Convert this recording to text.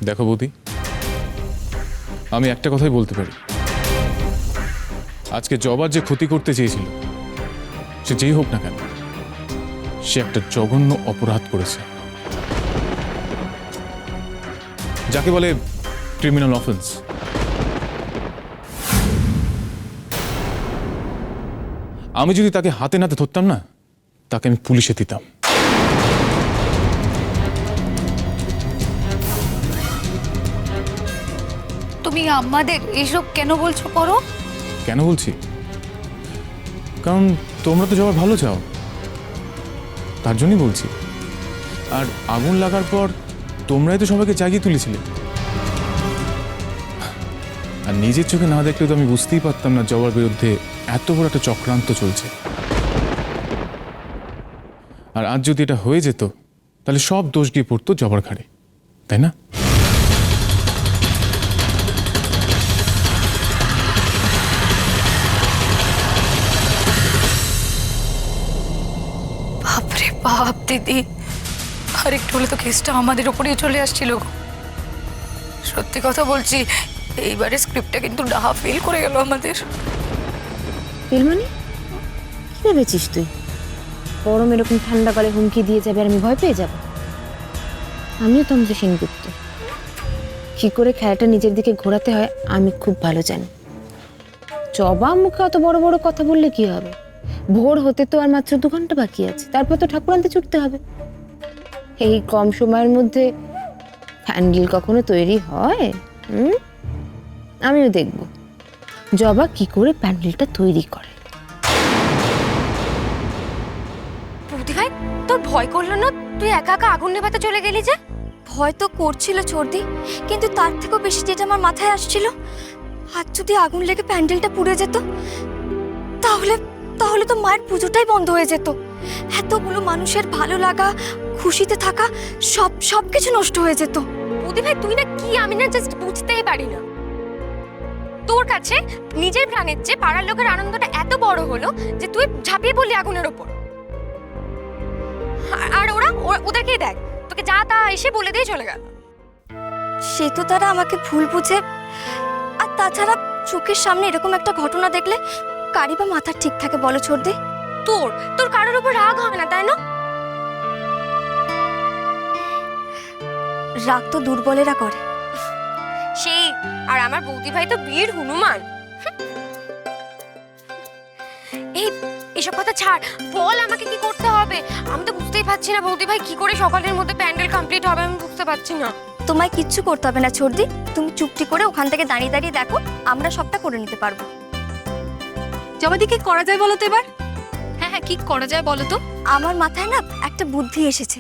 দেখো বৌদি, আমি একটা কথাই বলতে পারি, আজকে জবার যে ক্ষতি করতে চেয়েছিল সে যেই হোক না কেন, সে একটা জঘন্য অপরাধ করেছে, যাকে বলে ক্রিমিনাল অফেন্স। আমি যদি তাকে হাতে নাতে ধরতাম না, তাকে আমি পুলিশে দিতাম। তুমি আমাদের এসব কেন বলছো করো? কেন বলছি? কারণ তোমরা তো জবার ভালো চাও, তার জন্যই বলছি। আর আগুন লাগার পর তোমরাই তো সবাইকে জাগিয়ে তুলেছিলে, আর নিজের চোখে না দেখলে তো আমি বুঝতেই পারতাম না জবার বিরুদ্ধে এত বড় একটা চক্রান্ত চলছে। আর আজ যদি এটা হয়ে যেত তাহলে সব দোষ গিয়ে পড়তো জবার ঘাড়ে, তাই না? বাপরে বাপ দিদি, আর একটু হলে তো কেসটা আমাদের উপরেই চলে আসছিল গো। সত্যি কথা বলছি, এইবারে স্ক্রিপ্টটা কিন্তু ডাহা ফেল করে গেল আমাদের। ফেল মানে? কি ভেবেছিস তুই পরম এরকম ঠান্ডা কালে হুমকি দিয়ে যাবে আর আমি ভয় পেয়ে যাব? আমিও তো আমাদের সেনগুপ্ত, কি করে খেলাটা নিজের দিকে ঘোরাতে হয় আমি খুব ভালো জানি। জবা মুখে অত বড় বড় কথা বললে কি হবে? ভোর হতে তো আর মাত্র 2 ঘন্টা বাকি আছে, তারপর তো ঠাকুর আনতে ছুটতে হবে। এই কম সময়ের মধ্যে প্যান্ডেল কখনো তৈরি হয়? আমিও দেখব জবা কি করে প্যান্ডেলটা তৈরি করে। বৌদি ভাই, তোর ভয় করলো না? তুই একা একা আগুন নেভাতে চলে গেলি যে? ভয় তো করছিল চর্দি, কিন্তু তার থেকেও বেশি যেটা আমার মাথায় আসছিল, আজ যদি আগুন লেগে প্যান্ডেলটা পুড়ে যেত, তাহলে তাহলে তো মায়ের পুজোটাই বন্ধ হয়ে যেত। এতগুলো মানুষের ভালো লাগা, খুশিতে থাকা, সব কিছু নষ্ট হয়ে যেত। বৌদি ভাই, তুই না কি, আমি না জাস্ট বুঝতেই পারি না। তোর কাছে নিজের প্রাণের চেয়ে পাড়ার লোকের আনন্দটা এত বড় হলো যে তুই ঝাঁপিয়ে পড়লি আগুনের ওপর। আর ওদেরকেই দেখ, তোকে যা তা এসে বলে দিয়ে চলে গেল। সে তো তারা আমাকে ভুল বুঝে। আর তাছাড়া চোখের সামনে এরকম একটা ঘটনা দেখলে কারি বা মাথা ঠিক থাকে বলো ছোড়দি? তোর কারোর উপর রাগ হবে না, তাই না? রাগ তো দুর্বলেরা করে। সেই, আর আমার বৌদি ভাই তো বীর হনুমান। এসব কথা ছাড়, বল আমাকে কি করতে হবে? আমি তো বুঝতেই পারছি না বৌদি ভাই, কি করে সকালের মধ্যে প্যান্ডেল কমপ্লিট হবে আমি বুঝতে পারছি না। তোমায় কিচ্ছু করতে হবে না ছোড়দি, তুমি চুপটি করে ওখান থেকে দাঁড়িয়ে দাঁড়িয়ে দেখো, আমরা সবটা করে নিতে পারবো। জবাদি, কি করা যায় বলো তো এবার? হ্যাঁ, কি করা যায় বলো তো? আমার মাথায় না একটা বুদ্ধি এসেছে।